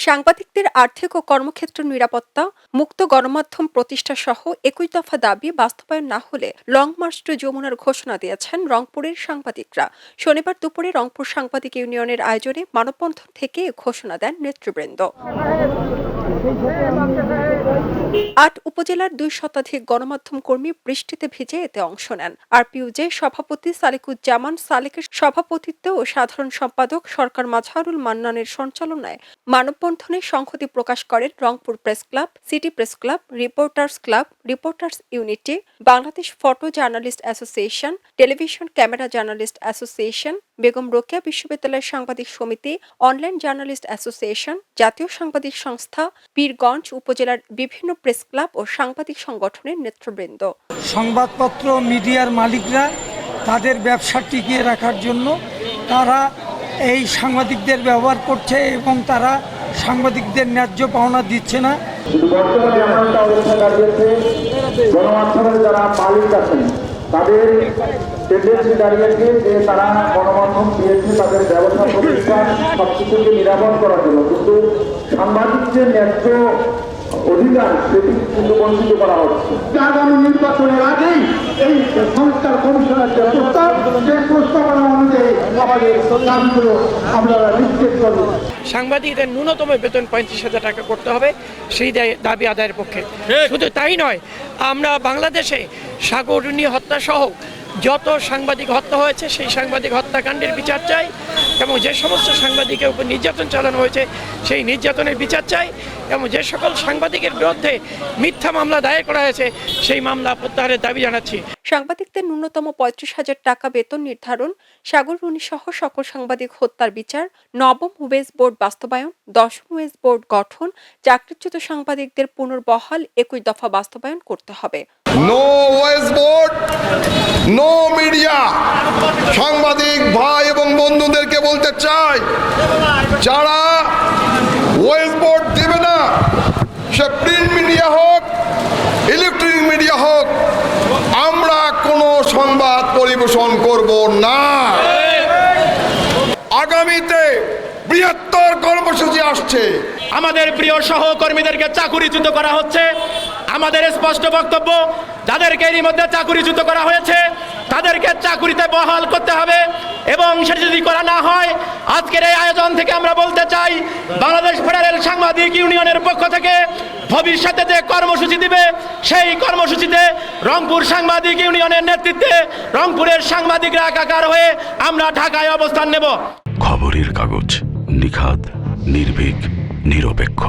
সাংবাদিকদের আর্থিক ও কর্মক্ষেত্র নিরাপত্তা, মুক্ত গণমাধ্যম প্রতিষ্ঠা সহ ২১ দফা দাবি বাস্তবায়ন না হলে লং মার্চ টু যমুনার ঘোষণা দিয়েছেন রংপুরের সাংবাদিকরা। শনিবার দুপুরে রংপুর সাংবাদিক ইউনিয়নের আয়োজনে মানববন্ধন থেকে এ ঘোষণা দেন নেতৃবৃন্দ। ৮ উপজেলার ২ শতাধিক গণমাধ্যম কর্মী বৃষ্টিতে ভিজে এতে অংশ নেন। আরপিইউজে সভাপতি সালেকুজ্জামান সালেকের সভাপতিত্বে ও সাধারণ সম্পাদক সরকার মাজহারুল মান্নানের সঞ্চালনায় মানববন্ধনে সংহতি প্রকাশ করেন Rangpur press club, city press club, reporters club, reporters unity, Bangladesh photo journalist association, television camera journalist association, Begum Rokeya বিশ্ববিদ্যালয়ের সাংবাদিক সমিতি, অনলাইন জার্নালিস্ট অ্যাসোসিয়েশন, জাতীয় সাংবাদিক সংস্থা, পীরগঞ্জ উপজেলার বিভিন্ন প্রেস ক্লাব ও সাংবাদিক সংগঠনের নেতৃবৃন্দ। সংবাদপত্র মিডিয়ার মালিকরা তাদের ব্যবসা টিকিয়ে রাখার জন্য তারা এই সাংবাদিকদের ব্যবহার করছে এবং তারা সাংবাদিকদের ন্যায্য পাওনা দিচ্ছে না। বর্তমানে এমনটা অবস্থা দাঁড়িয়েছে, গণমাধ্যমের যারা মালিক আছেন তাদের টেন্ডেন্সি দাঁড়িয়েছে যে তারা গণমাধ্যম দিয়েছে তাদের ব্যবসা প্রতিষ্ঠান সবকিছুকে নিরাপদ করার জন্য, কিন্তু সাংবাদিকদের ন্যায্য অধিকার সেটি কিন্তু বঞ্চিত করা হচ্ছে। আগামী নির্বাচনের আগেই এই সংস্কার কমিশনের যে প্রস্তাব, সেই প্রস্তাবনা অনুযায়ী আমাদের দাবিগুলো আমরা নিশ্চিত করব। সাংবাদিকদের ন্যূনতম বেতন ৩৫,০০০ টাকা করতে হবে, সেই দাবি আদায়ের পক্ষে। শুধু তাই নয়, আমরা বাংলাদেশে সাগররুনি হত্যা সহ যত সাংবাদিক হত্যা হয়েছে সেই সাংবাদিক হত্যাকাণ্ডের বিচার চাই এবং যে সমস্ত সাংবাদিকের উপর নির্যাতন চালানো হয়েছে সেই নির্যাতনের বিচার চাই এবং যে সকল সাংবাদিকের বিরুদ্ধে মিথ্যা মামলা দায়ের করা হয়েছে সেই মামলা প্রত্যাহারের দাবি জানাচ্ছি। সাংবাদিকদের ন্যূনতম ৩৫,০০০ টাকা বেতন নির্ধারণ, সাগররুনি সহ সকল সাংবাদিক হত্যার বিচার, ৯ম ওয়েজ বোর্ড বাস্তবায়ন, ১০ম ওয়েজ বোর্ড গঠন, চাকরিচ্যুত সাংবাদিকদের পুনর্বহাল ২১ দফা বাস্তবায়ন করতে হবে। No wage board, no media. সাংবাদিক ভাই এবং বন্ধুদেরকে বলতে চাই, যারা ওয়েজ বোর্ড দেবে না, সে প্রিন্ট মিডিয়া হোক, ইলেকট্রনিক মিডিয়া হোক, আমরা কোনো সংবাদ পরিবেশন করব না। আগামীতে বৃহত্তর কর্মসূচি আসছে। আমাদের প্রিয় সহকর্মীদেরকে চাকুরিচ্যুত করা হচ্ছে। আমাদের স্পষ্ট বক্তব্য, যাদেরকে এরই মধ্যে চাকুরিচ্যুত করা হয়েছে তাদেরকে চাকুরিতে বহাল করতে হবে এবং সেটা যদি করা না হয়, আজকের এই আয়োজন থেকে আমরা বলতে চাই, বাংলাদেশ ফেডারেল সাংবাদিক ইউনিয়নের পক্ষ থেকে ভবিষ্যতে যে কর্মসূচি দিবে সেই কর্মসূচিতে রংপুর সাংবাদিক ইউনিয়নের নেতৃত্বে রংপুরের সাংবাদিকরা একাকার হয়ে আমরা ঢাকায় অবস্থান নেব। খবরের কাগজ, নিখাদ, নির্ভীক, নিরপেক্ষ।